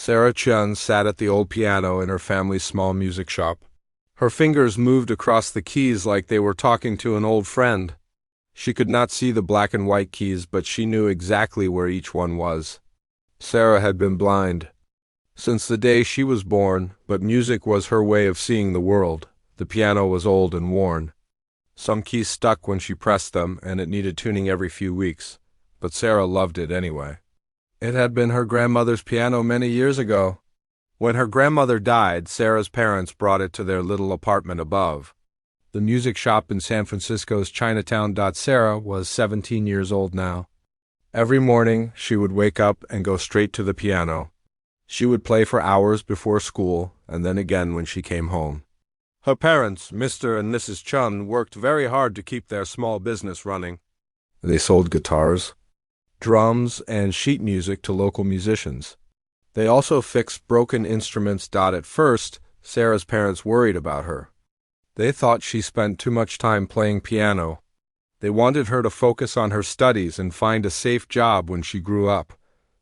Sarah Chun sat at the old piano in her family's small music shop. Her fingers moved across the keys like they were talking to an old friend. She could not see the black and white keys, but she knew exactly where each one was. Sarah had been blind since the day she was born, but music was her way of seeing the world. The piano was old and worn. Some keys stuck when she pressed them, and it needed tuning every few weeks, but Sarah loved it anyway. It had been her grandmother's piano many years ago. When her grandmother died, Sarah's parents brought it to their little apartment above. The music shop in San Francisco's Chinatown. Sarah was 17 years old now. Every morning, she would wake up and go straight to the piano. She would play for hours before school, and then again when she came home. Her parents, Mr. and Mrs. Chun, worked very hard to keep their small business running. They sold guitars, drums, and sheet music to local musicians. They also fixed broken instruments. At first, Sarah's parents worried about her. They thought she spent too much time playing piano. They wanted her to focus on her studies and find a safe job when she grew up.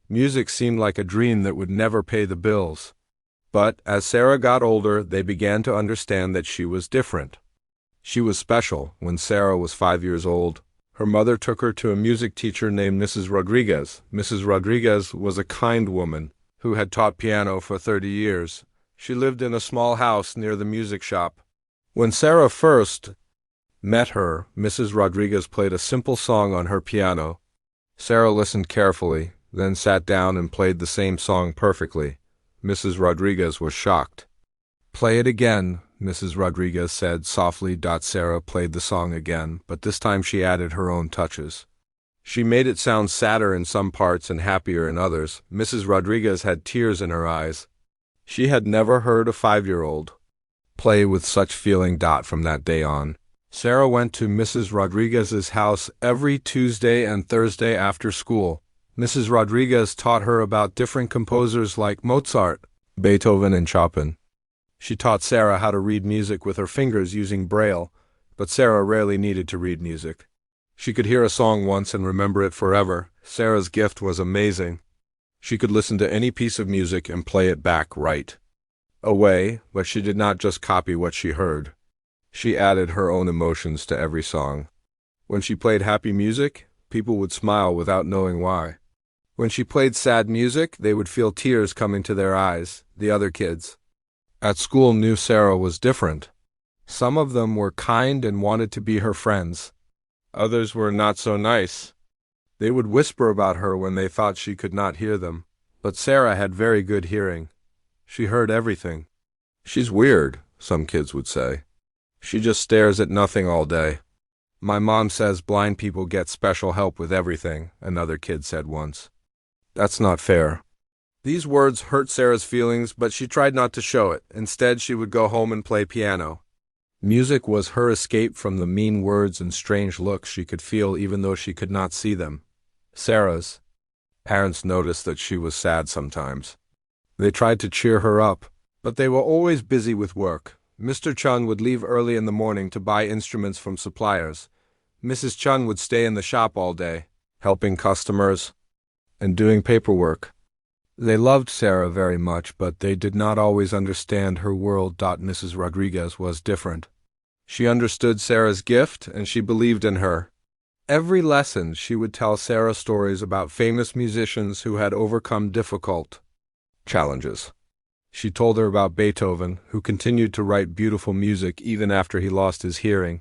Music seemed like a dream that would never pay the bills. But as Sarah got older, they began to understand that she was different. She was special. When Sarah was 5 years old, her mother took her to a music teacher named Mrs. Rodriguez. Mrs. Rodriguez was a kind woman who had taught piano for 30 years. She lived in a small house near the music shop. When Sarah first met her, Mrs. Rodriguez played a simple song on her piano. Sarah listened carefully, then sat down and played the same song perfectly. Mrs. Rodriguez was shocked. "Play it again," Mrs. Rodriguez said softly. Sarah played the song again, but this time she added her own touches. She made it sound sadder in some parts and happier in others. Mrs. Rodriguez had tears in her eyes. She had never heard a 5-year-old play with such feeling. From that day on, Sarah went to Mrs. Rodriguez's house every Tuesday and Thursday after school. Mrs. Rodriguez taught her about different composers like Mozart, Beethoven, and Chopin. She taught Sarah how to read music with her fingers using Braille, but Sarah rarely needed to read music. She could hear a song once and remember it forever. Sarah's gift was amazing. She could listen to any piece of music and play it back right away, but she did not just copy what she heard. She added her own emotions to every song. When she played happy music, people would smile without knowing why. When she played sad music, they would feel tears coming to their eyes. The other kids at school knew Sarah was different. Some of them were kind and wanted to be her friends. Others were not so nice. They would whisper about her when they thought she could not hear them. But Sarah had very good hearing. She heard everything. "She's weird," some kids would say. "She just stares at nothing all day." "My mom says blind people get special help with everything," another kid said once. "That's not fair." These words hurt Sarah's feelings, but she tried not to show it. Instead, she would go home and play piano. Music was her escape from the mean words and strange looks she could feel even though she could not see them. Sarah's parents noticed that she was sad sometimes. They tried to cheer her up, but they were always busy with work. Mr. Chun would leave early in the morning to buy instruments from suppliers. Mrs. Chun would stay in the shop all day, helping customers and doing paperwork. They loved Sarah very much, but they did not always understand her world. Mrs. Rodriguez was different. She understood Sarah's gift, and she believed in her. Every lesson, she would tell Sarah stories about famous musicians who had overcome difficult challenges. She told her about Beethoven, who continued to write beautiful music even after he lost his hearing.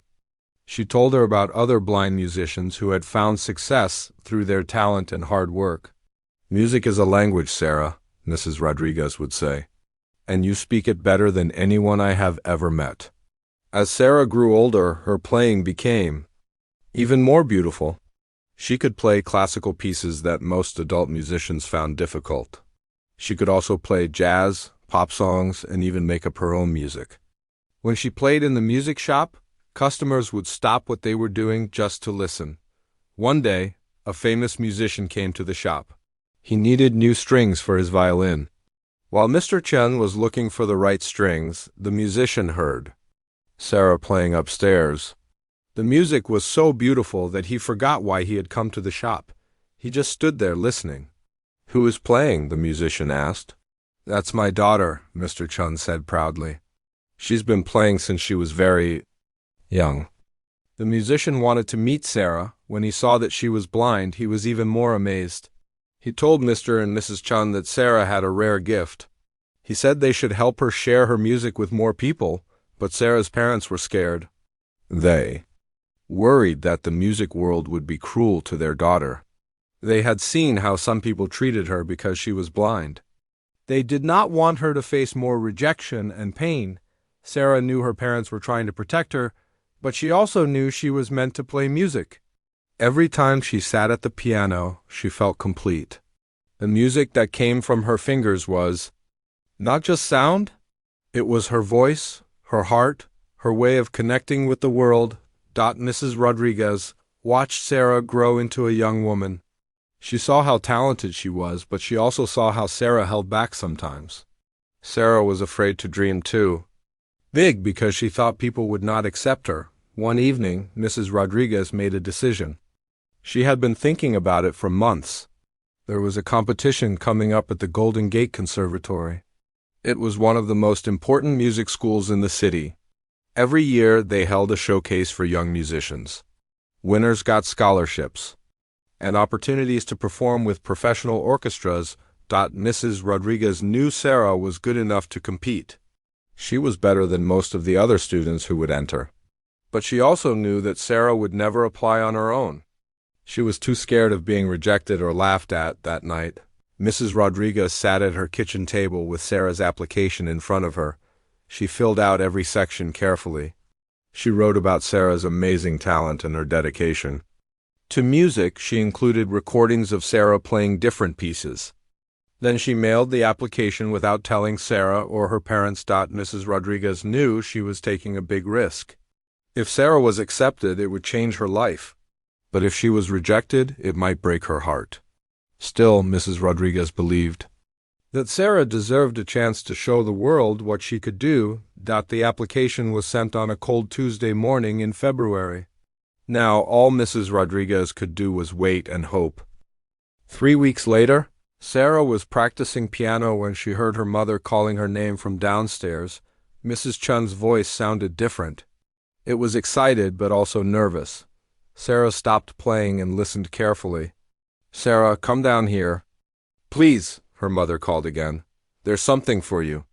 She told her about other blind musicians who had found success through their talent and hard work. "Music is a language, Sarah," Mrs. Rodriguez would say, "and you speak it better than anyone I have ever met." As Sarah grew older, her playing became even more beautiful. She could play classical pieces that most adult musicians found difficult. She could also play jazz, pop songs, and even make up her own music. When she played in the music shop, customers would stop what they were doing just to listen. One day, a famous musician came to the shop. He needed new strings for his violin. While Mr. Chen was looking for the right strings, the musician heard Sarah playing upstairs. The music was so beautiful that he forgot why he had come to the shop. He just stood there listening. "Who is playing?" the musician asked. That's my daughter, Mr. Chun said proudly. She's been playing since she was very young. The musician wanted to meet Sarah. When he saw that she was blind, he was even more amazed. He told Mr. and Mrs. Chun that Sarah had a rare gift. He said they should help her share her music with more people, but Sarah's parents were scared. They worried that the music world would be cruel to their daughter. They had seen how some people treated her because she was blind. They did not want her to face more rejection and pain. Sarah knew her parents were trying to protect her, but she also knew she was meant to play music. Every time she sat at the piano, she felt complete. The music that came from her fingers was not just sound, it was her voice, her heart, her way of connecting with the world. Mrs. Rodriguez watched Sarah grow into a young woman. She saw how talented she was, but she also saw how Sarah held back sometimes. Sarah was afraid to dream too. Big, because she thought people would not accept her. One evening, Mrs. Rodriguez made a decision. She had been thinking about it for months. There was a competition coming up at the Golden Gate Conservatory. It was one of the most important music schools in the city. Every year, they held a showcase for young musicians. Winners got scholarships and opportunities to perform with professional orchestras. Mrs. Rodriguez knew Sarah was good enough to compete. She was better than most of the other students who would enter. But she also knew that Sarah would never apply on her own. She was too scared of being rejected or laughed at that night. Mrs. Rodriguez sat at her kitchen table with Sarah's application in front of her. She filled out every section carefully. She wrote about Sarah's amazing talent and her dedication. To music, she included recordings of Sarah playing different pieces. Then she mailed the application without telling Sarah or her parents. Mrs. Rodriguez knew she was taking a big risk. If Sarah was accepted, it would change her life. But if she was rejected, it might break her heart. Still, Mrs. Rodriguez believed that Sarah deserved a chance to show the world what she could do. The application was sent on a cold Tuesday morning in February. Now, all Mrs. Rodriguez could do was wait and hope. 3 weeks later, Sarah was practicing piano when she heard her mother calling her name from downstairs. Mrs. Chun's voice sounded different. It was excited but also nervous. Sarah stopped playing and listened carefully. "Sarah, come down here." "Please," her mother called again. "There's something for you."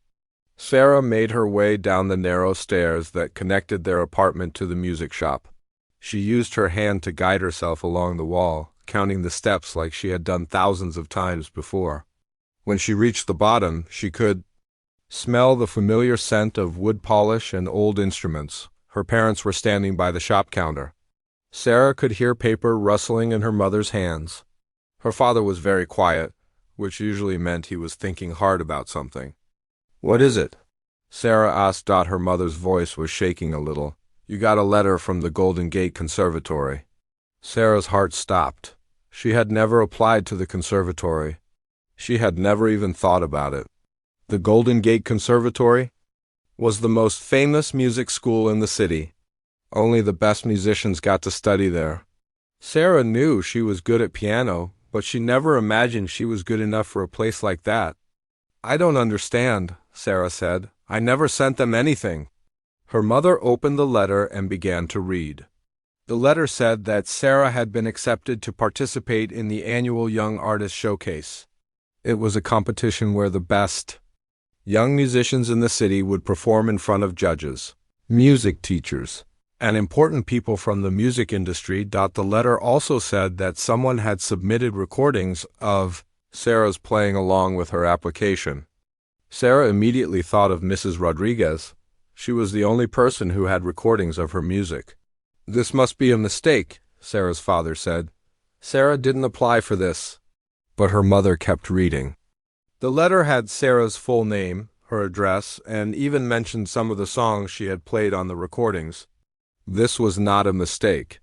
Sarah made her way down the narrow stairs that connected their apartment to the music shop. She used her hand to guide herself along the wall, counting the steps like she had done thousands of times before. When she reached the bottom, she could smell the familiar scent of wood polish and old instruments. Her parents were standing by the shop counter. Sarah could hear paper rustling in her mother's hands. Her father was very quiet, which usually meant he was thinking hard about something. "What is it?" Sarah asked. Her mother's voice was shaking a little. "You got a letter from the Golden Gate Conservatory." Sarah's heart stopped. She had never applied to the conservatory. She had never even thought about it. The Golden Gate Conservatory was the most famous music school in the city. Only the best musicians got to study there. Sarah knew she was good at piano, but she never imagined she was good enough for a place like that. "I don't understand," Sarah said. "I never sent them anything." Her mother opened the letter and began to read. The letter said that Sarah had been accepted to participate in the annual Young Artist Showcase. It was a competition where the best young musicians in the city would perform in front of judges, music teachers, and important people from the music industry. The letter also said that someone had submitted recordings of Sarah's playing along with her application. Sarah immediately thought of Mrs. Rodriguez. She was the only person who had recordings of her music. "This must be a mistake," Sarah's father said. "Sarah didn't apply for this." But her mother kept reading. The letter had Sarah's full name, her address, and even mentioned some of the songs she had played on the recordings. This was not a mistake.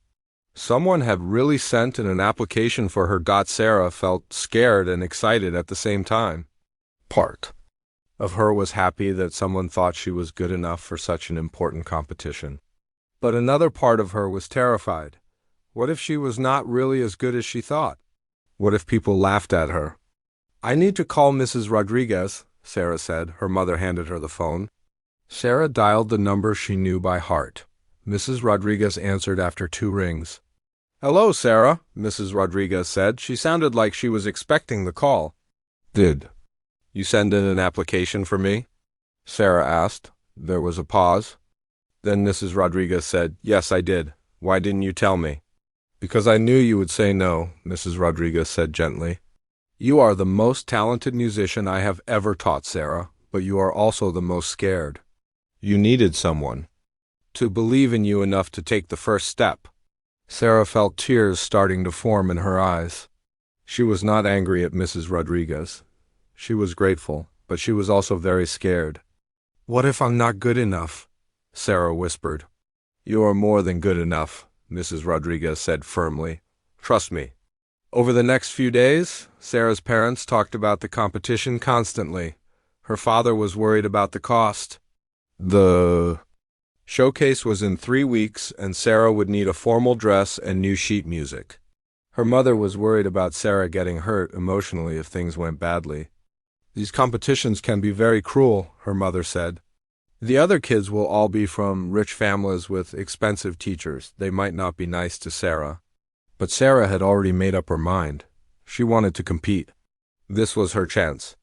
Someone had really sent in an application for her. Sarah felt scared and excited at the same time. Part of her was happy that someone thought she was good enough for such an important competition. But another part of her was terrified. What if she was not really as good as she thought? What if people laughed at her? "I need to call Mrs. Rodriguez," Sarah said. Her mother handed her the phone. Sarah dialed the number she knew by heart. Mrs. Rodriguez answered after 2 rings. "Hello, Sarah," Mrs. Rodriguez said. She sounded like she was expecting the call. "Did you send in an application for me?" Sarah asked. There was a pause. Then Mrs. Rodriguez said, "Yes, I did. Why didn't you tell me?" "Because I knew you would say no," Mrs. Rodriguez said gently. "You are the most talented musician I have ever taught, Sarah, but you are also the most scared. You needed someone to believe in you enough to take the first step." Sarah felt tears starting to form in her eyes. She was not angry at Mrs. Rodriguez. She was grateful, but she was also very scared. "What if I'm not good enough?" Sarah whispered. "You are more than good enough," Mrs. Rodriguez said firmly. "Trust me." Over the next few days, Sarah's parents talked about the competition constantly. Her father was worried about the cost. The showcase was in 3 weeks, and Sarah would need a formal dress and new sheet music. Her mother was worried about Sarah getting hurt emotionally if things went badly. "These competitions can be very cruel," her mother said. "The other kids will all be from rich families with expensive teachers. They might not be nice to Sarah." But Sarah had already made up her mind. She wanted to compete. This was her chance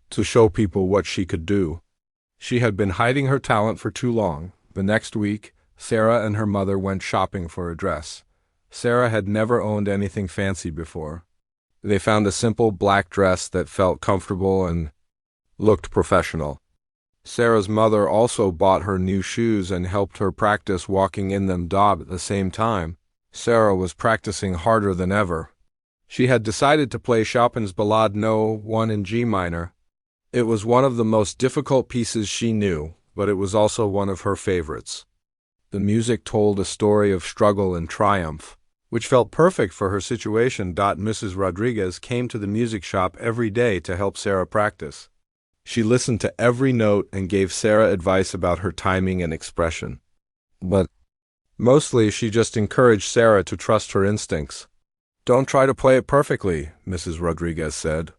to show people what she could do. She had been hiding her talent for too long. The next week, Sarah and her mother went shopping for a dress. Sarah had never owned anything fancy before. They found a simple black dress that felt comfortable and looked professional. Sarah's mother also bought her new shoes and helped her practice walking in them at the same time. Sarah was practicing harder than ever. She had decided to play Chopin's Ballade No. 1 in G minor. It was one of the most difficult pieces she knew, but it was also one of her favorites. The music told a story of struggle and triumph, which felt perfect for her situation. Mrs. Rodriguez came to the music shop every day to help Sarah practice. She listened to every note and gave Sarah advice about her timing and expression. But mostly she just encouraged Sarah to trust her instincts. "Don't try to play it perfectly," Mrs. Rodriguez said.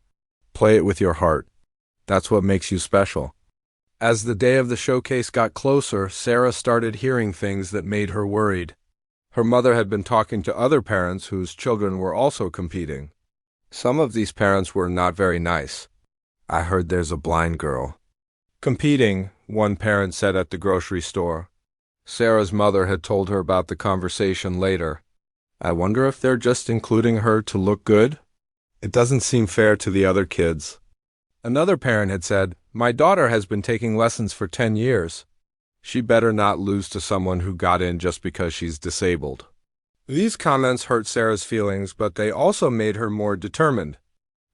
"Play it with your heart. That's what makes you special." As the day of the showcase got closer, Sarah started hearing things that made her worried. Her mother had been talking to other parents whose children were also competing. Some of these parents were not very nice. "I heard there's a blind girl competing," one parent said at the grocery store. Sarah's mother had told her about the conversation later. "I wonder if they're just including her to look good? It doesn't seem fair to the other kids." Another parent had said, "My daughter has been taking lessons for 10 years. She better not lose to someone who got in just because she's disabled." These comments hurt Sarah's feelings, but they also made her more determined.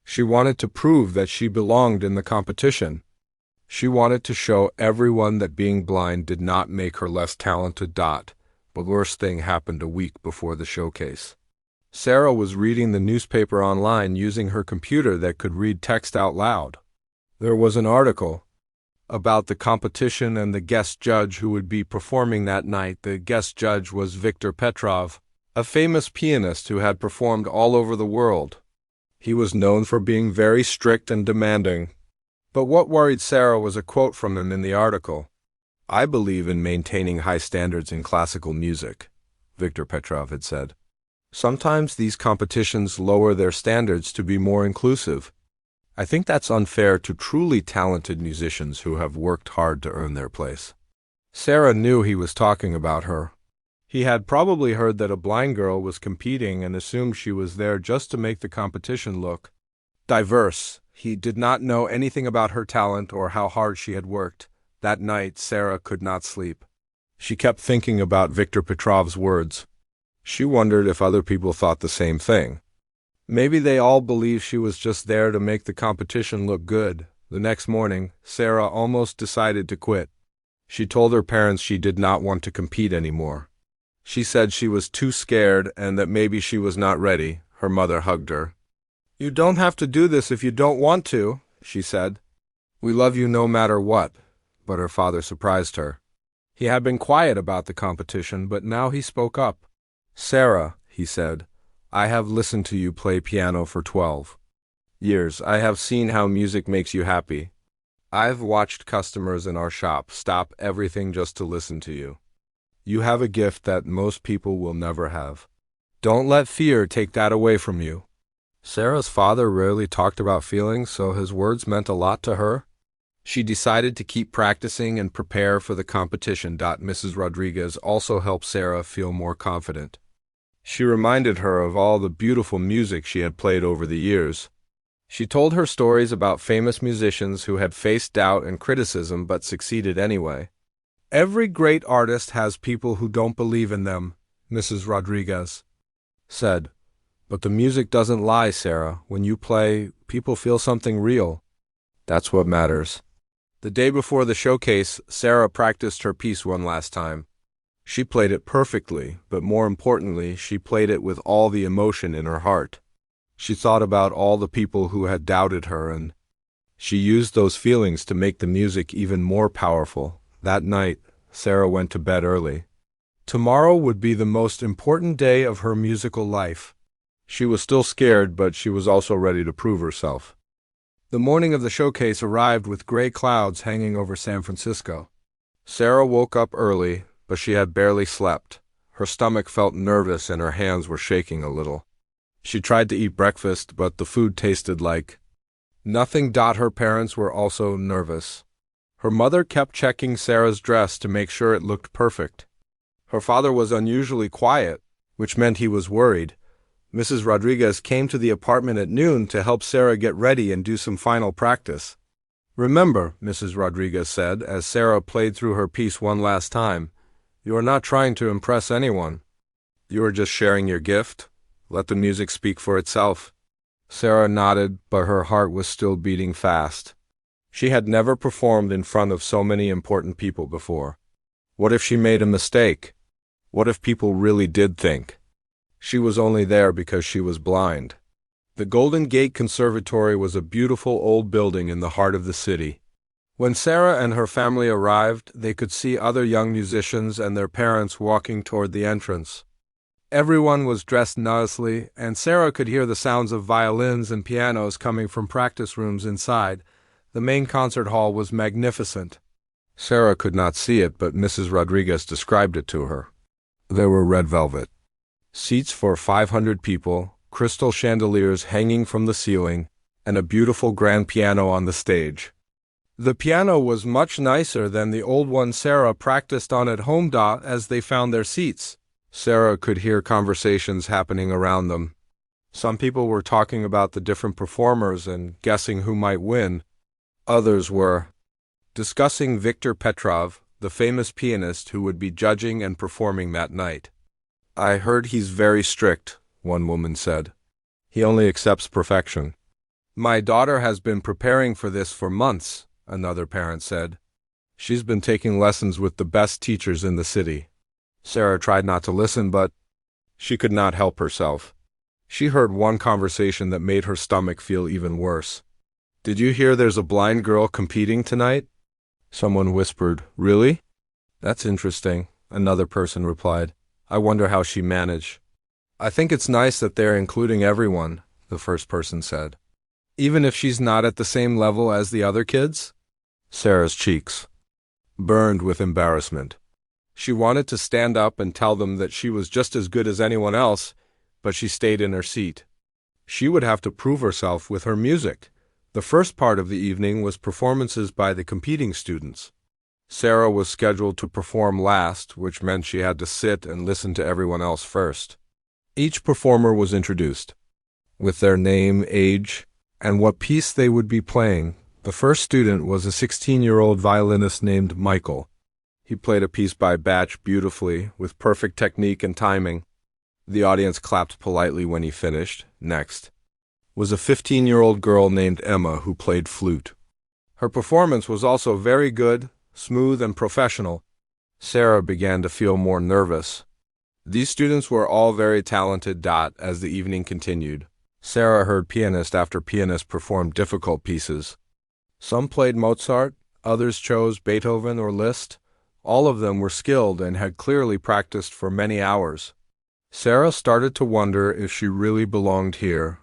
She wanted to prove that she belonged in the competition. She wanted to show everyone that being blind did not make her less talented. But the worst thing happened a week before the showcase. Sarah was reading the newspaper online using her computer that could read text out loud. There was an article about the competition and the guest judge who would be performing that night. The guest judge was Viktor Petrov, a famous pianist who had performed all over the world. He was known for being very strict and demanding. But what worried Sarah was a quote from him in the article. "I believe in maintaining high standards in classical music," Viktor Petrov had said. "Sometimes these competitions lower their standards to be more inclusive. I think that's unfair to truly talented musicians who have worked hard to earn their place." Sarah knew he was talking about her. He had probably heard that a blind girl was competing and assumed she was there just to make the competition look diverse. He did not know anything about her talent or how hard she had worked. That night, Sarah could not sleep. She kept thinking about Viktor Petrov's words. She wondered if other people thought the same thing. Maybe they all believed she was just there to make the competition look good. The next morning, Sarah almost decided to quit. She told her parents she did not want to compete anymore. She said she was too scared and that maybe she was not ready. Her mother hugged her. "You don't have to do this if you don't want to," she said. "We love you no matter what." But her father surprised her. He had been quiet about the competition, but now he spoke up. "Sarah," he said, "I have listened to you play piano for 12 years. I have seen how music makes you happy. I've watched customers in our shop stop everything just to listen to you. You have a gift that most people will never have. Don't let fear take that away from you." Sarah's father rarely talked about feelings, so his words meant a lot to her. She decided to keep practicing and prepare for the competition. Mrs. Rodriguez also helped Sarah feel more confident. She reminded her of all the beautiful music she had played over the years. She told her stories about famous musicians who had faced doubt and criticism but succeeded anyway. "Every great artist has people who don't believe in them," Mrs. Rodriguez said. "But the music doesn't lie, Sarah. When you play, people feel something real. That's what matters." The day before the showcase, Sarah practiced her piece one last time. She played it perfectly, but more importantly, she played it with all the emotion in her heart. She thought about all the people who had doubted her, and she used those feelings to make the music even more powerful. That night, Sarah went to bed early. Tomorrow would be the most important day of her musical life. She was still scared, but she was also ready to prove herself. The morning of the showcase arrived with gray clouds hanging over San Francisco. Sarah woke up early, but she had barely slept. Her stomach felt nervous and her hands were shaking a little. She tried to eat breakfast, but the food tasted like nothing. Her parents were also nervous. Her mother kept checking Sarah's dress to make sure it looked perfect. Her father was unusually quiet, which meant he was worried. Mrs. Rodriguez came to the apartment at noon to help Sarah get ready and do some final practice. "Remember," Mrs. Rodriguez said, as Sarah played through her piece one last time, "you are not trying to impress anyone. You are just sharing your gift. Let the music speak for itself." Sarah nodded, but her heart was still beating fast. She had never performed in front of so many important people before. What if she made a mistake? What if people really did think she was only there because she was blind? The Golden Gate Conservatory was a beautiful old building in the heart of the city. When Sarah and her family arrived, they could see other young musicians and their parents walking toward the entrance. Everyone was dressed nicely, and Sarah could hear the sounds of violins and pianos coming from practice rooms inside. The main concert hall was magnificent. Sarah could not see it, but Mrs. Rodriguez described it to her. There were red velvet seats for 500 people, crystal chandeliers hanging from the ceiling, and a beautiful grand piano on the stage. The piano was much nicer than the old one Sarah practiced on at home. As they found their seats, Sarah could hear conversations happening around them. Some people were talking about the different performers and guessing who might win. Others were discussing Viktor Petrov, the famous pianist who would be judging and performing that night. "I heard he's very strict," one woman said. "He only accepts perfection." "My daughter has been preparing for this for months," another parent said. "She's been taking lessons with the best teachers in the city." Sarah tried not to listen, but she could not help herself. She heard one conversation that made her stomach feel even worse. "Did you hear there's a blind girl competing tonight?" Someone whispered. "Really? That's interesting," another person replied. "I wonder how she managed." "I think it's nice that they're including everyone," the first person said. "Even if she's not at the same level as the other kids?" Sarah's cheeks burned with embarrassment. She wanted to stand up and tell them that she was just as good as anyone else, but she stayed in her seat. She would have to prove herself with her music. The first part of the evening was performances by the competing students. Sarah was scheduled to perform last, which meant she had to sit and listen to everyone else first. Each performer was introduced with their name, age, and what piece they would be playing. The first student was a 16-year-old violinist named Michael. He played a piece by Bach beautifully, with perfect technique and timing. The audience clapped politely when he finished. Next was a 15-year-old girl named Emma who played flute. Her performance was also very good, smooth and professional. Sarah began to feel more nervous. These students were all very talented. As the evening continued, Sarah heard pianist after pianist perform difficult pieces. Some played Mozart, others chose Beethoven or Liszt. All of them were skilled and had clearly practiced for many hours. Sarah started to wonder if she really belonged here.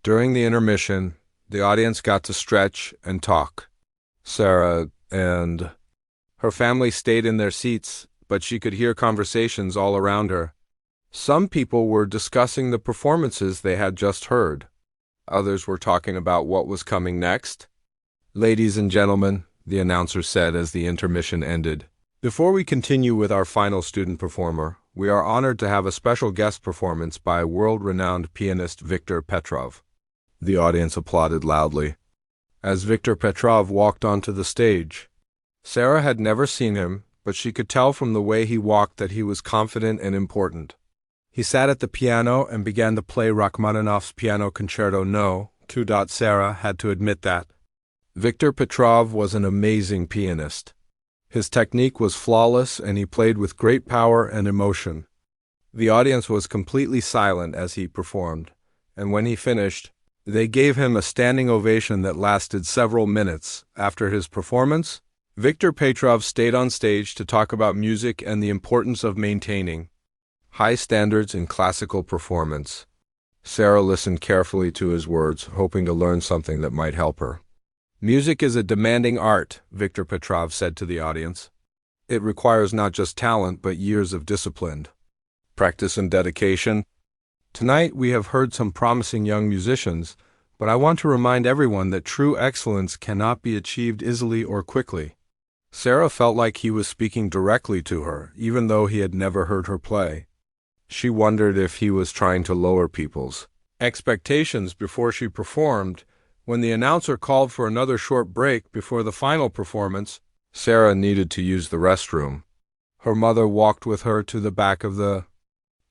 During the intermission, the audience got to stretch and talk. Sarah and her family stayed in their seats, but she could hear conversations all around her. Some people were discussing the performances they had just heard. Others were talking about what was coming next. "Ladies and gentlemen," the announcer said as the intermission ended, "before we continue with our final student performer, we are honored to have a special guest performance by world-renowned pianist Viktor Petrov." The audience applauded loudly. As Viktor Petrov walked onto the stage, Sarah had never seen him, but she could tell from the way he walked that he was confident and important. He sat at the piano and began to play Rachmaninoff's Piano Concerto No. 2. Sarah had to admit that. Viktor Petrov was an amazing pianist. His technique was flawless and he played with great power and emotion. The audience was completely silent as he performed, and when he finished, they gave him a standing ovation that lasted several minutes. After his performance, Viktor Petrov stayed on stage to talk about music and the importance of maintaining high standards in classical performance. Sarah listened carefully to his words, hoping to learn something that might help her. "Music is a demanding art," Viktor Petrov said to the audience. "It requires not just talent, but years of discipline, practice and dedication. Tonight we have heard some promising young musicians, but I want to remind everyone that true excellence cannot be achieved easily or quickly." Sarah felt like he was speaking directly to her, even though he had never heard her play. She wondered if he was trying to lower people's expectations before she performed. When the announcer called for another short break before the final performance, Sarah needed to use the restroom. Her mother walked with her to the back of the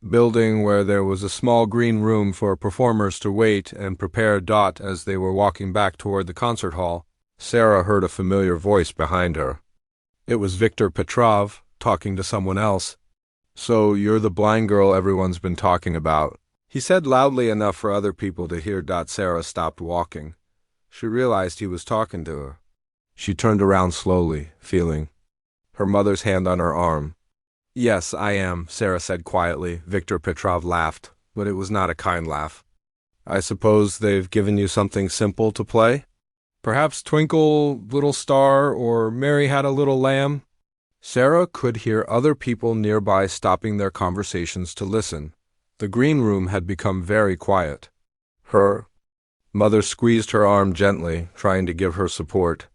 building where there was a small green room for performers to wait and prepare. As they were walking back toward the concert hall, Sarah heard a familiar voice behind her. It was Viktor Petrov, talking to someone else. "So you're the blind girl everyone's been talking about," he said loudly enough for other people to hear. Sarah stopped walking. She realized he was talking to her. She turned around slowly, feeling her mother's hand on her arm. "Yes, I am," Sarah said quietly. Viktor Petrov laughed, but it was not a kind laugh. "I suppose they've given you something simple to play? Perhaps Twinkle, Little Star, or Mary Had a Little Lamb?" Sarah could hear other people nearby stopping their conversations to listen. The green room had become very quiet. Her mother squeezed her arm gently, trying to give her support.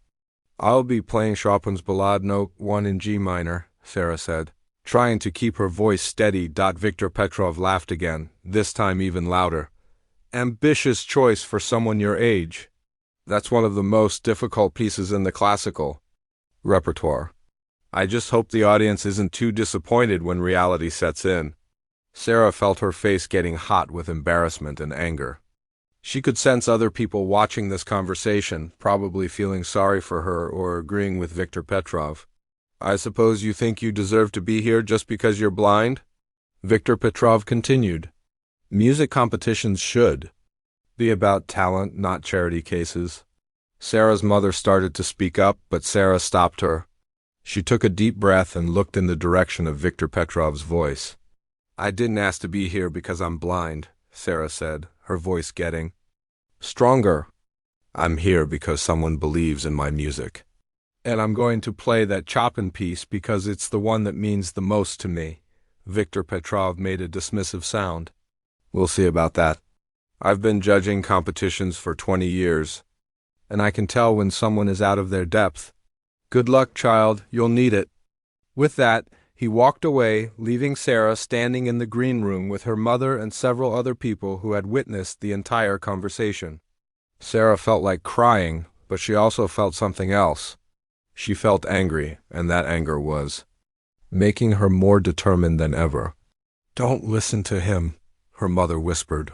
"I'll be playing Chopin's Ballade No. 1 in G minor," Sarah said, trying to keep her voice steady. Viktor Petrov laughed again, this time even louder. "Ambitious choice for someone your age. That's one of the most difficult pieces in the classical repertoire. I just hope the audience isn't too disappointed when reality sets in." Sarah felt her face getting hot with embarrassment and anger. She could sense other people watching this conversation, probably feeling sorry for her or agreeing with Viktor Petrov. "I suppose you think you deserve to be here just because you're blind?" Viktor Petrov continued. "Music competitions should be about talent, not charity cases." Sarah's mother started to speak up, but Sarah stopped her. She took a deep breath and looked in the direction of Viktor Petrov's voice. "I didn't ask to be here because I'm blind," Sarah said, her voice getting stronger. "I'm here because someone believes in my music. And I'm going to play that Chopin piece because it's the one that means the most to me." Viktor Petrov made a dismissive sound. "We'll see about that. I've been judging competitions for 20 years, and I can tell when someone is out of their depth. Good luck, child, you'll need it." With that, he walked away, leaving Sarah standing in the green room with her mother and several other people who had witnessed the entire conversation. Sarah felt like crying, but she also felt something else. She felt angry, and that anger was making her more determined than ever. "Don't listen to him," her mother whispered.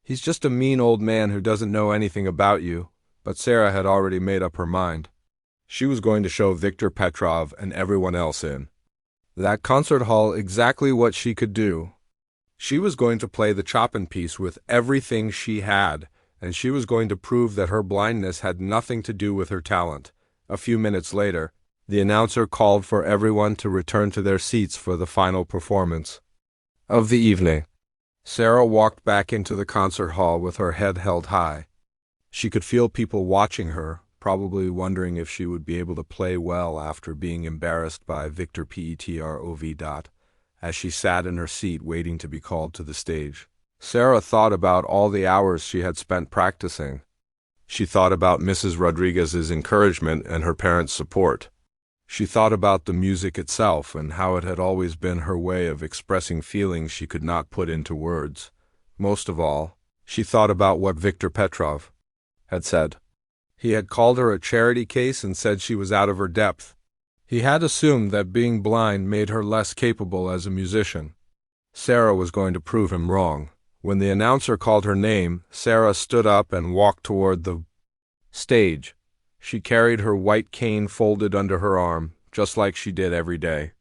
"He's just a mean old man who doesn't know anything about you." But Sarah had already made up her mind. She was going to show Viktor Petrov and everyone else in that concert hall exactly what she could do. She was going to play the Chopin piece with everything she had, and she was going to prove that her blindness had nothing to do with her talent. A few minutes later, the announcer called for everyone to return to their seats for the final performance of the evening. Sarah walked back into the concert hall with her head held high. She could feel people watching her, probably wondering if she would be able to play well after being embarrassed by Victor Petrov, as she sat in her seat waiting to be called to the stage. Sarah thought about all the hours she had spent practicing. She thought about Mrs. Rodriguez's encouragement and her parents' support. She thought about the music itself and how it had always been her way of expressing feelings she could not put into words. Most of all, she thought about what Victor Petrov had said. He had called her a charity case and said she was out of her depth. He had assumed that being blind made her less capable as a musician. Sarah was going to prove him wrong. When the announcer called her name, Sarah stood up and walked toward the stage. She carried her white cane folded under her arm, just like she did every day.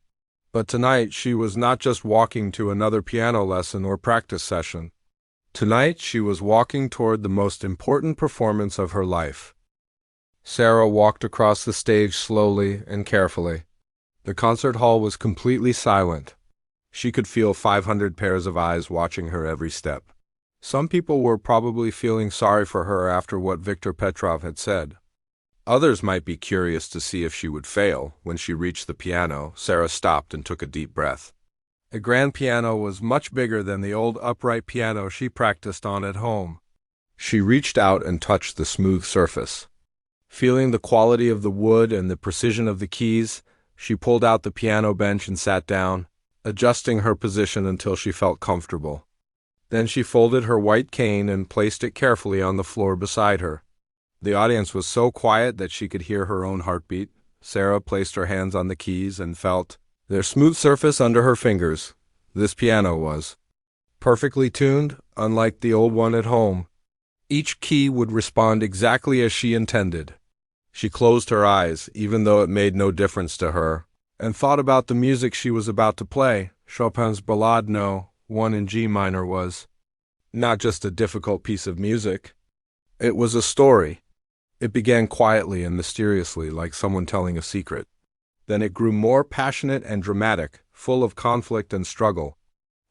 But tonight she was not just walking to another piano lesson or practice session. Tonight she was walking toward the most important performance of her life. Sarah walked across the stage slowly and carefully. The concert hall was completely silent. She could feel 500 pairs of eyes watching her every step. Some people were probably feeling sorry for her after what Victor Petrov had said. Others might be curious to see if she would fail. When she reached the piano, Sarah stopped and took a deep breath. A grand piano was much bigger than the old upright piano she practiced on at home. She reached out and touched the smooth surface. Feeling the quality of the wood and the precision of the keys, she pulled out the piano bench and sat down, adjusting her position until she felt comfortable. Then she folded her white cane and placed it carefully on the floor beside her. The audience was so quiet that she could hear her own heartbeat. Sarah placed her hands on the keys and felt their smooth surface under her fingers. This piano was perfectly tuned, unlike the old one at home. Each key would respond exactly as she intended. She closed her eyes, even though it made no difference to her, and thought about the music she was about to play. Chopin's Ballade No. 1 in G minor was not just a difficult piece of music. It was a story. It began quietly and mysteriously, like someone telling a secret. Then it grew more passionate and dramatic, full of conflict and struggle.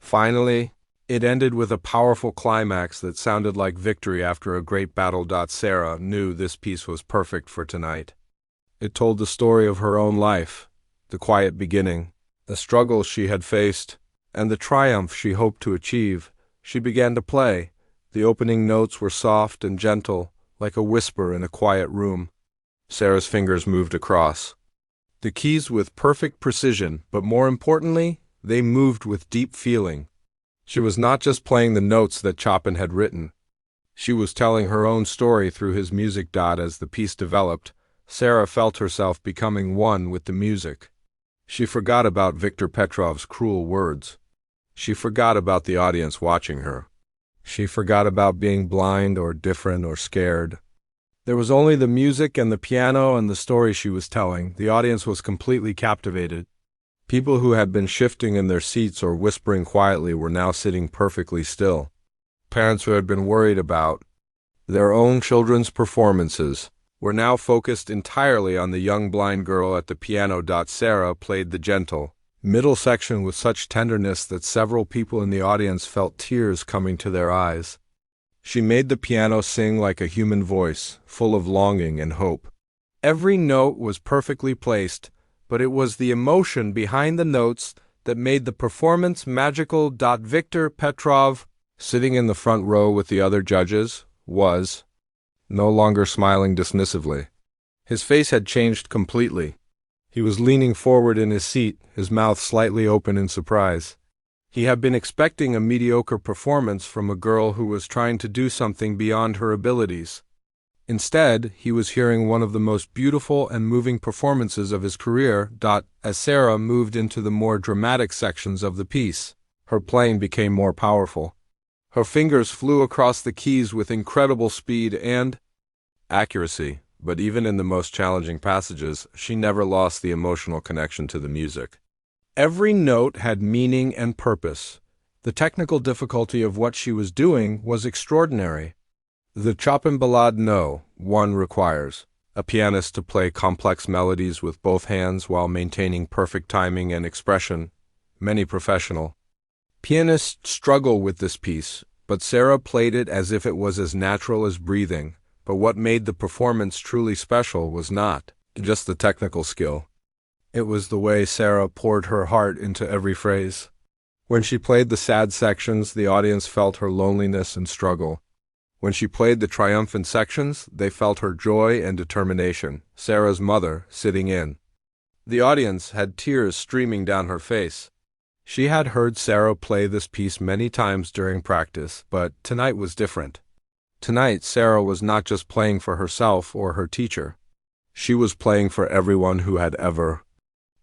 Finally, it ended with a powerful climax that sounded like victory after a great battle. Sarah knew this piece was perfect for tonight. It told the story of her own life, the quiet beginning, the struggles she had faced, and the triumph she hoped to achieve. She began to play. The opening notes were soft and gentle, like a whisper in a quiet room. Sarah's fingers moved across the keys with perfect precision, but more importantly, they moved with deep feeling. She was not just playing the notes that Chopin had written. She was telling her own story through his music. As the piece developed, Sarah felt herself becoming one with the music. She forgot about Victor Petrov's cruel words. She forgot about the audience watching her. She forgot about being blind or different or scared. There was only the music and the piano and the story she was telling. The audience was completely captivated. People who had been shifting in their seats or whispering quietly were now sitting perfectly still. Parents who had been worried about their own children's performances were now focused entirely on the young blind girl at the piano. Sarah played the gentle middle section with such tenderness that several people in the audience felt tears coming to their eyes. She made the piano sing like a human voice, full of longing and hope. Every note was perfectly placed, but it was the emotion behind the notes that made the performance magical. Victor Petrov, sitting in the front row with the other judges, was no longer smiling dismissively. His face had changed completely. He was leaning forward in his seat, his mouth slightly open in surprise. He had been expecting a mediocre performance from a girl who was trying to do something beyond her abilities. Instead, he was hearing one of the most beautiful and moving performances of his career. As Sarah moved into the more dramatic sections of the piece, her playing became more powerful. Her fingers flew across the keys with incredible speed and accuracy, but even in the most challenging passages, she never lost the emotional connection to the music. Every note had meaning and purpose. The technical difficulty of what she was doing was extraordinary. The Chopin Ballade No. 1 requires a pianist to play complex melodies with both hands while maintaining perfect timing and expression. Many professional pianists struggle with this piece, but Sarah played it as if it was as natural as breathing. But what made the performance truly special was not just the technical skill. It was the way Sarah poured her heart into every phrase. When she played the sad sections, the audience felt her loneliness and struggle. When she played the triumphant sections, they felt her joy and determination. Sarah's mother, sitting in the audience, had tears streaming down her face. She had heard Sarah play this piece many times during practice, but tonight was different. Tonight, Sarah was not just playing for herself or her teacher. She was playing for everyone who had ever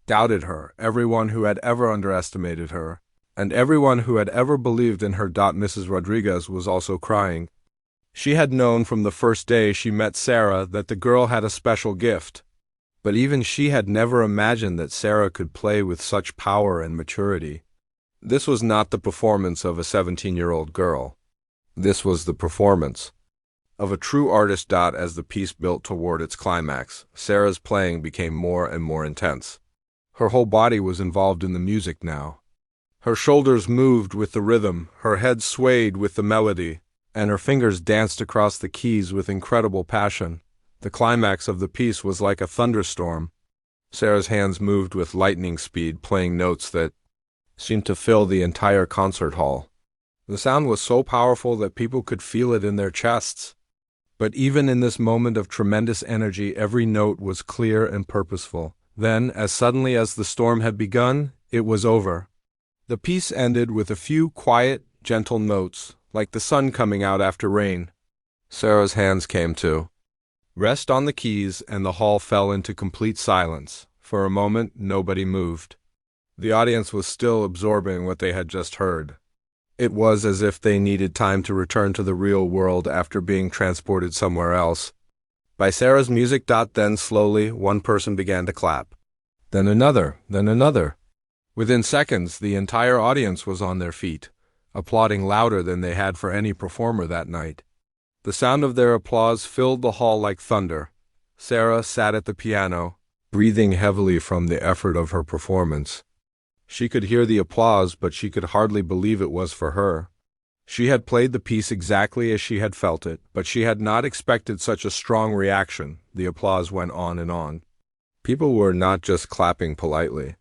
doubted her, everyone who had ever underestimated her, and everyone who had ever believed in her. Mrs. Rodriguez was also crying. She had known from the first day she met Sarah that the girl had a special gift, but even she had never imagined that Sarah could play with such power and maturity. This was not the performance of a 17-year-old girl. This was the performance of a true artist. As the piece built toward its climax, Sarah's playing became more and more intense. Her whole body was involved in the music now. Her shoulders moved with the rhythm, her head swayed with the melody, and her fingers danced across the keys with incredible passion. The climax of the piece was like a thunderstorm. Sarah's hands moved with lightning speed, playing notes that seemed to fill the entire concert hall. The sound was so powerful that people could feel it in their chests. But even in this moment of tremendous energy, every note was clear and purposeful. Then, as suddenly as the storm had begun, it was over. The piece ended with a few quiet, gentle notes, like the sun coming out after rain. Sarah's hands came to rest on the keys, and the hall fell into complete silence. For a moment, nobody moved. The audience was still absorbing what they had just heard. It was as if they needed time to return to the real world after being transported somewhere else. By Sarah's music. Then slowly, one person began to clap. Then another, then another. Within seconds, the entire audience was on their feet, applauding louder than they had for any performer that night. The sound of their applause filled the hall like thunder. Sarah sat at the piano, breathing heavily from the effort of her performance. She could hear the applause, but she could hardly believe it was for her. She had played the piece exactly as she had felt it, but she had not expected such a strong reaction. The applause went on and on. People were not just clapping politely,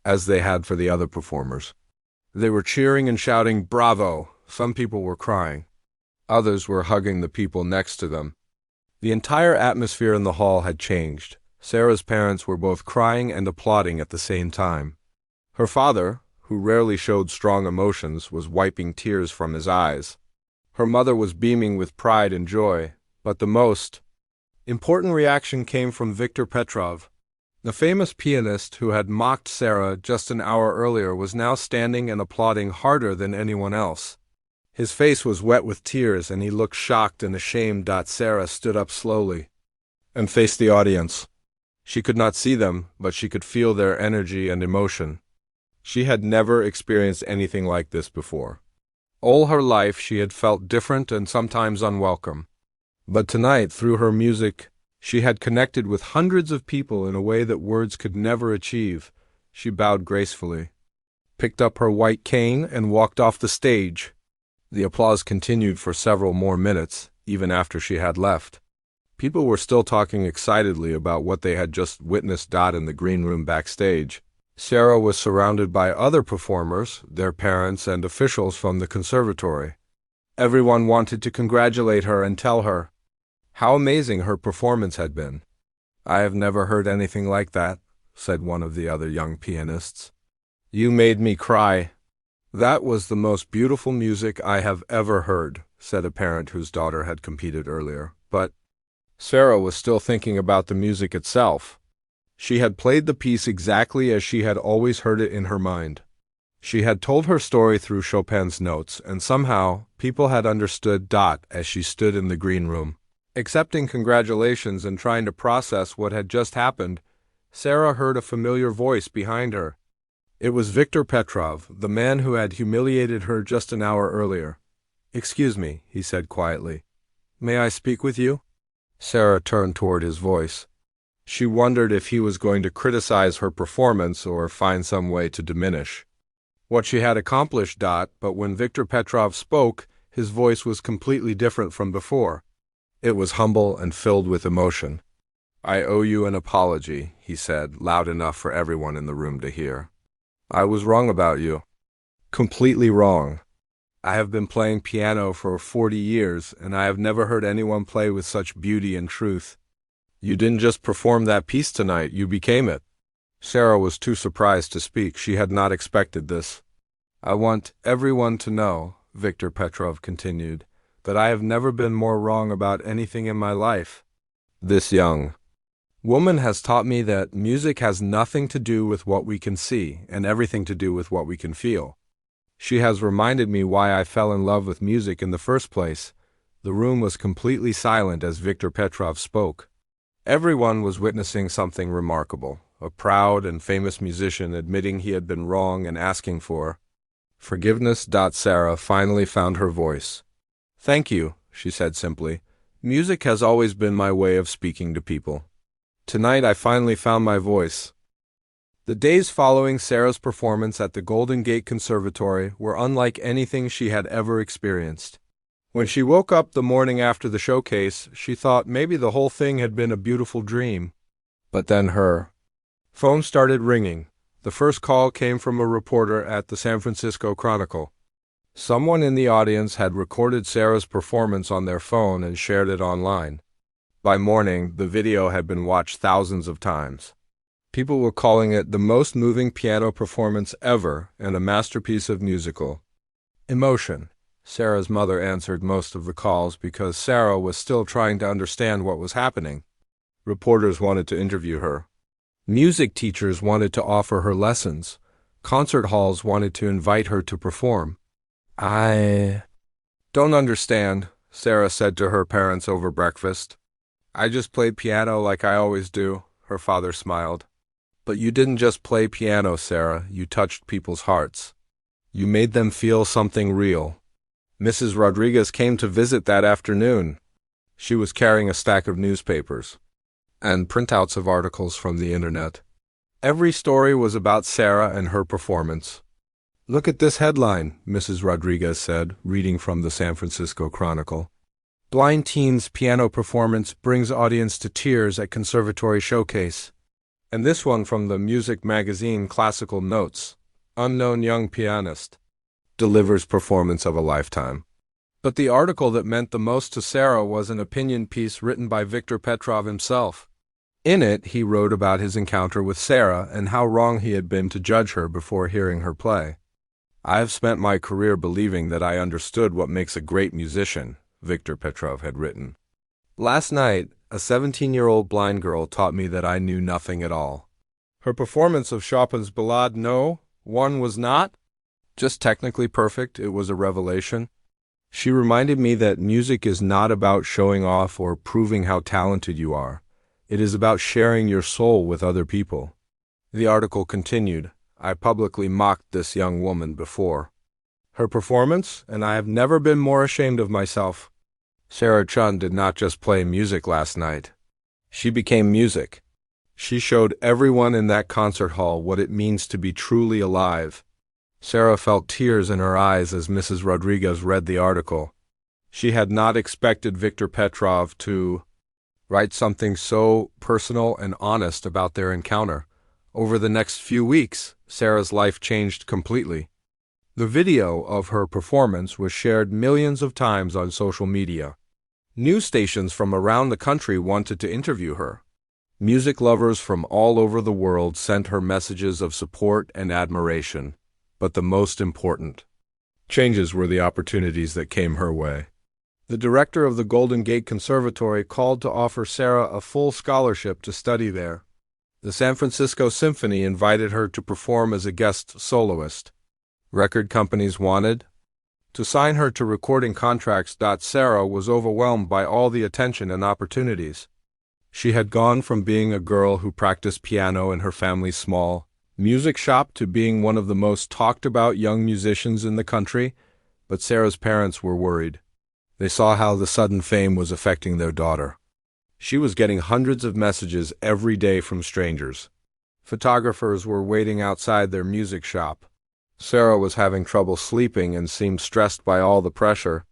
as they had for the other performers. They were cheering and shouting, "Bravo!" Some people were crying. Others were hugging the people next to them. The entire atmosphere in the hall had changed. Sarah's parents were both crying and applauding at the same time. Her father, who rarely showed strong emotions, was wiping tears from his eyes. Her mother was beaming with pride and joy, but the most important reaction came from Viktor Petrov. The famous pianist who had mocked Sarah just an hour earlier was now standing and applauding harder than anyone else. His face was wet with tears, and he looked shocked and ashamed. Sarah stood up slowly and faced the audience. She could not see them, but she could feel their energy and emotion. She had never experienced anything like this before. All her life she had felt different and sometimes unwelcome. But tonight, through her music, she had connected with hundreds of people in a way that words could never achieve. She bowed gracefully, picked up her white cane, and walked off the stage. The applause continued for several more minutes, even after she had left. People were still talking excitedly about what they had just witnessed. In the green room backstage, Sarah was surrounded by other performers, their parents, and officials from the conservatory. Everyone wanted to congratulate her and tell her how amazing her performance had been. "I have never heard anything like that," said one of the other young pianists. "You made me cry." "That was the most beautiful music I have ever heard," said a parent whose daughter had competed earlier. But Sarah was still thinking about the music itself. She had played the piece exactly as she had always heard it in her mind. She had told her story through Chopin's notes, and somehow people had understood. As she stood in the green room, accepting congratulations and trying to process what had just happened, Sarah heard a familiar voice behind her. It was Viktor Petrov, the man who had humiliated her just an hour earlier. "Excuse me," he said quietly. "May I speak with you?" Sarah turned toward his voice. She wondered if he was going to criticize her performance or find some way to diminish what she had accomplished. But when Viktor Petrov spoke, his voice was completely different from before. It was humble and filled with emotion. "I owe you an apology," he said, loud enough for everyone in the room to hear. "I was wrong about you. Completely wrong. I have been playing piano for 40 years, and I have never heard anyone play with such beauty and truth. You didn't just perform that piece tonight, you became it." Sarah was too surprised to speak. She had not expected this. "I want everyone to know," Viktor Petrov continued, "that I have never been more wrong about anything in my life. This young woman has taught me that music has nothing to do with what we can see and everything to do with what we can feel. She has reminded me why I fell in love with music in the first place." The room was completely silent as Viktor Petrov spoke. Everyone was witnessing something remarkable, a proud and famous musician admitting he had been wrong and asking for forgiveness. Sarah finally found her voice. "Thank you," she said simply. "Music has always been my way of speaking to people. Tonight I finally found my voice." The days following Sarah's performance at the Golden Gate Conservatory were unlike anything she had ever experienced. When she woke up the morning after the showcase, she thought maybe the whole thing had been a beautiful dream. But then her phone started ringing. The first call came from a reporter at the San Francisco Chronicle. Someone in the audience had recorded Sarah's performance on their phone and shared it online. By morning, the video had been watched thousands of times. People were calling it the most moving piano performance ever and a masterpiece of musical emotion. Sarah's mother answered most of the calls because Sarah was still trying to understand what was happening. Reporters wanted to interview her. Music teachers wanted to offer her lessons. Concert halls wanted to invite her to perform. "I don't understand," Sarah said to her parents over breakfast. "I just played piano like I always do," her father smiled. "But you didn't just play piano, Sarah. You touched people's hearts. You made them feel something real." Mrs. Rodriguez came to visit that afternoon. She was carrying a stack of newspapers and printouts of articles from the internet. Every story was about Sarah and her performance. "Look at this headline," Mrs. Rodriguez said, reading from the San Francisco Chronicle. "Blind Teen's Piano Performance Brings Audience to Tears at Conservatory Showcase." And this one from the music magazine Classical Notes. "Unknown Young Pianist Delivers Performance of a Lifetime." But the article that meant the most to Sarah was an opinion piece written by Viktor Petrov himself. In it, he wrote about his encounter with Sarah and how wrong he had been to judge her before hearing her play. "I have spent my career believing that I understood what makes a great musician," Viktor Petrov had written. "Last night, a 17-year-old blind girl taught me that I knew nothing at all. Her performance of Chopin's Ballade No. 1 was not just technically perfect, it was a revelation. She reminded me that music is not about showing off or proving how talented you are. It is about sharing your soul with other people." The article continued, "I publicly mocked this young woman before her performance, and I have never been more ashamed of myself." Sarah Chun did not just play music last night. She became music. She showed everyone in that concert hall what it means to be truly alive. Sarah felt tears in her eyes as Mrs. Rodriguez read the article. She had not expected Viktor Petrov to write something so personal and honest about their encounter. Over the next few weeks, Sarah's life changed completely. The video of her performance was shared millions of times on social media. News stations from around the country wanted to interview her. Music lovers from all over the world sent her messages of support and admiration. But the most important changes were the opportunities that came her way. The director of the Golden Gate Conservatory called to offer Sarah a full scholarship to study there. The San Francisco Symphony invited her to perform as a guest soloist. Record companies wanted to sign her to recording contracts. Sarah was overwhelmed by all the attention and opportunities. She had gone from being a girl who practiced piano in her family's small music shop to being one of the most talked about young musicians in the country, but Sarah's parents were worried. They saw how the sudden fame was affecting their daughter. She was getting hundreds of messages every day from strangers. Photographers were waiting outside their music shop. Sarah was having trouble sleeping and seemed stressed by all the pressure.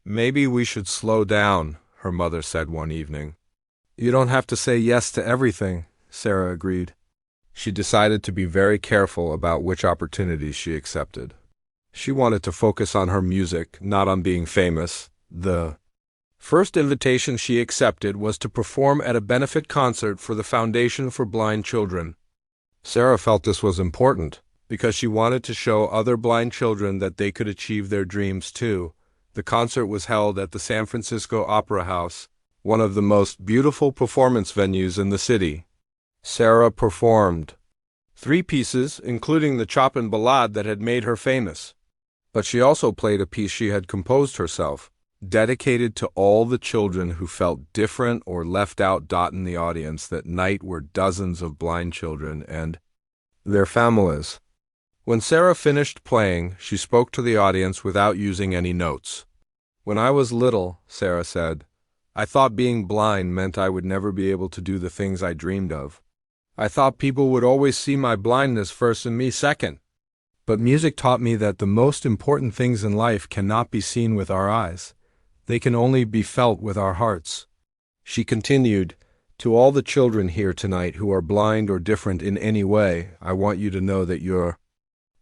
"Maybe we should slow down," her mother said one evening. You don't have to say yes to everything, Sarah agreed. She decided to be very careful about which opportunities she accepted. She wanted to focus on her music, not on being famous. The first invitation she accepted was to perform at a benefit concert for the Foundation for Blind Children. Sarah felt this was important because she wanted to show other blind children that they could achieve their dreams too. The concert was held at the San Francisco Opera House, one of the most beautiful performance venues in the city. Sarah performed 3 pieces, including the Chopin ballade that had made her famous. But she also played a piece she had composed herself, dedicated to all the children who felt different or left out. In the audience that night were dozens of blind children and their families. When Sarah finished playing, she spoke to the audience without using any notes. When I was little, Sarah said, I thought being blind meant I would never be able to do the things I dreamed of. I thought people would always see my blindness first and me second. But music taught me that the most important things in life cannot be seen with our eyes. They can only be felt with our hearts. She continued, to all the children here tonight who are blind or different in any way, I want you to know that your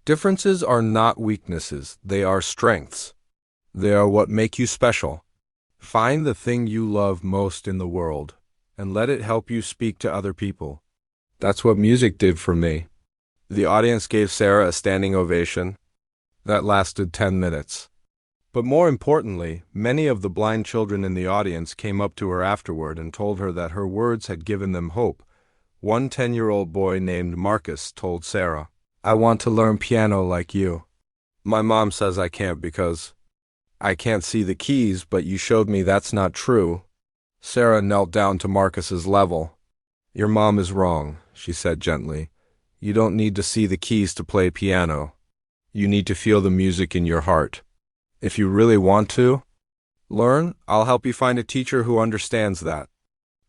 differences are not weaknesses, they are strengths. They are what make you special. Find the thing you love most in the world, and let it help you speak to other people. That's what music did for me. The audience gave Sarah a standing ovation. That lasted 10 minutes. But more importantly, many of the blind children in the audience came up to her afterward and told her that her words had given them hope. One 10-year-old boy named Marcus told Sarah, I want to learn piano like you. My mom says I can't because I can't see the keys, but you showed me that's not true. Sarah knelt down to Marcus's level. Your mom is wrong, she said gently. You don't need to see the keys to play piano. You need to feel the music in your heart. If you really want to learn, I'll help you find a teacher who understands that.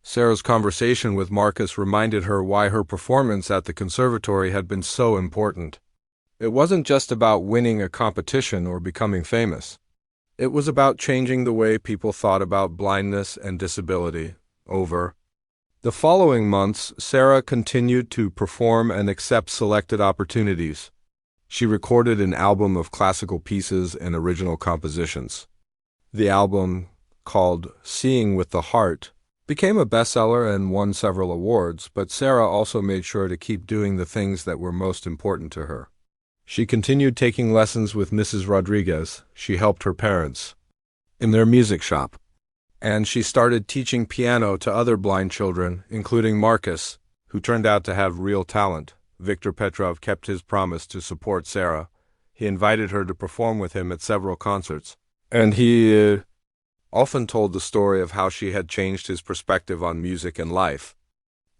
Sarah's conversation with Marcus reminded her why her performance at the conservatory had been so important. It wasn't just about winning a competition or becoming famous. It was about changing the way people thought about blindness and disability. Over the following months, Sarah continued to perform and accept selected opportunities. She recorded an album of classical pieces and original compositions. The album, called Seeing with the Heart, became a bestseller and won several awards, but Sarah also made sure to keep doing the things that were most important to her. She continued taking lessons with Mrs. Rodriguez. She helped her parents in their music shop. And she started teaching piano to other blind children, including Marcus, who turned out to have real talent. Viktor Petrov kept his promise to support Sarah. He invited her to perform with him at several concerts. And he often told the story of how she had changed his perspective on music and life.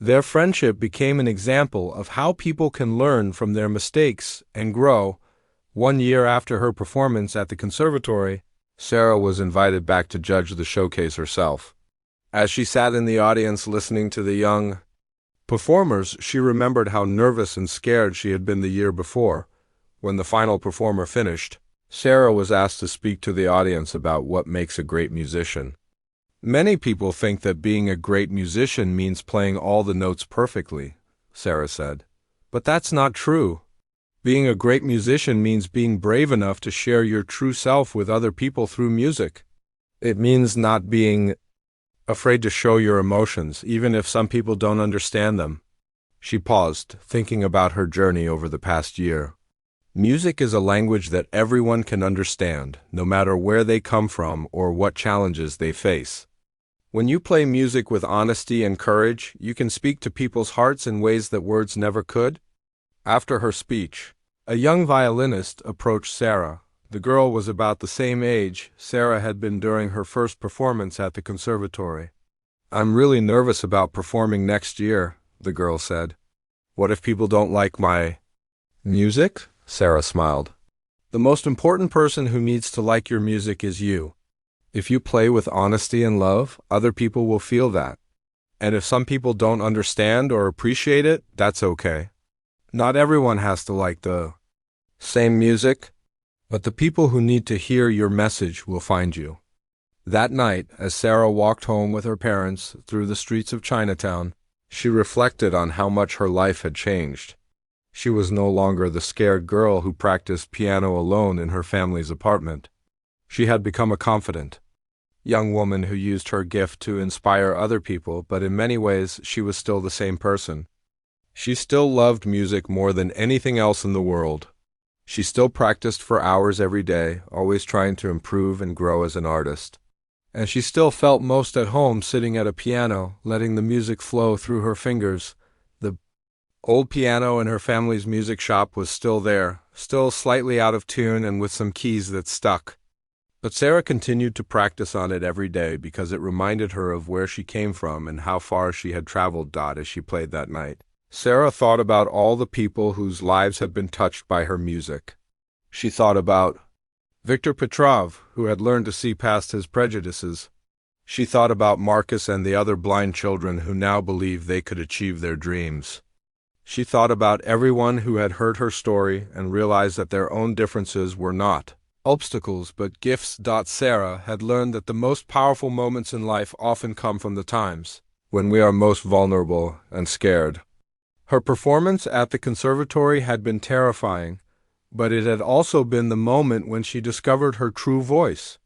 Their friendship became an example of how people can learn from their mistakes and grow. 1 year after her performance at the conservatory, Sarah was invited back to judge the showcase herself. As she sat in the audience listening to the young performers, she remembered how nervous and scared she had been the year before. When the final performer finished, Sarah was asked to speak to the audience about what makes a great musician. Many people think that being a great musician means playing all the notes perfectly, Sarah said. But that's not true. Being a great musician means being brave enough to share your true self with other people through music. It means not being afraid to show your emotions, even if some people don't understand them. She paused, thinking about her journey over the past year. Music is a language that everyone can understand, no matter where they come from or what challenges they face. When you play music with honesty and courage, you can speak to people's hearts in ways that words never could. After her speech, a young violinist approached Sarah. The girl was about the same age Sarah had been during her first performance at the conservatory. I'm really nervous about performing next year, the girl said. What if people don't like my music? Sarah smiled. The most important person who needs to like your music is you. If you play with honesty and love, other people will feel that. And if some people don't understand or appreciate it, that's okay. Not everyone has to like the same music, but the people who need to hear your message will find you. That night, as Sarah walked home with her parents through the streets of Chinatown, she reflected on how much her life had changed. She was no longer the scared girl who practiced piano alone in her family's apartment. She had become a confident young woman who used her gift to inspire other people, but in many ways she was still the same person. She still loved music more than anything else in the world. She still practiced for hours every day, always trying to improve and grow as an artist. And she still felt most at home sitting at a piano, letting the music flow through her fingers. The old piano in her family's music shop was still there, still slightly out of tune and with some keys that stuck. But Sarah continued to practice on it every day because it reminded her of where she came from and how far she had traveled. As she played that night, Sarah thought about all the people whose lives had been touched by her music. She thought about Viktor Petrov, who had learned to see past his prejudices. She thought about Marcus and the other blind children who now believed they could achieve their dreams. She thought about everyone who had heard her story and realized that their own differences were not obstacles but gifts. Sarah had learned that the most powerful moments in life often come from the times when we are most vulnerable and scared. Her performance at the conservatory had been terrifying, but it had also been the moment when she discovered her true voice.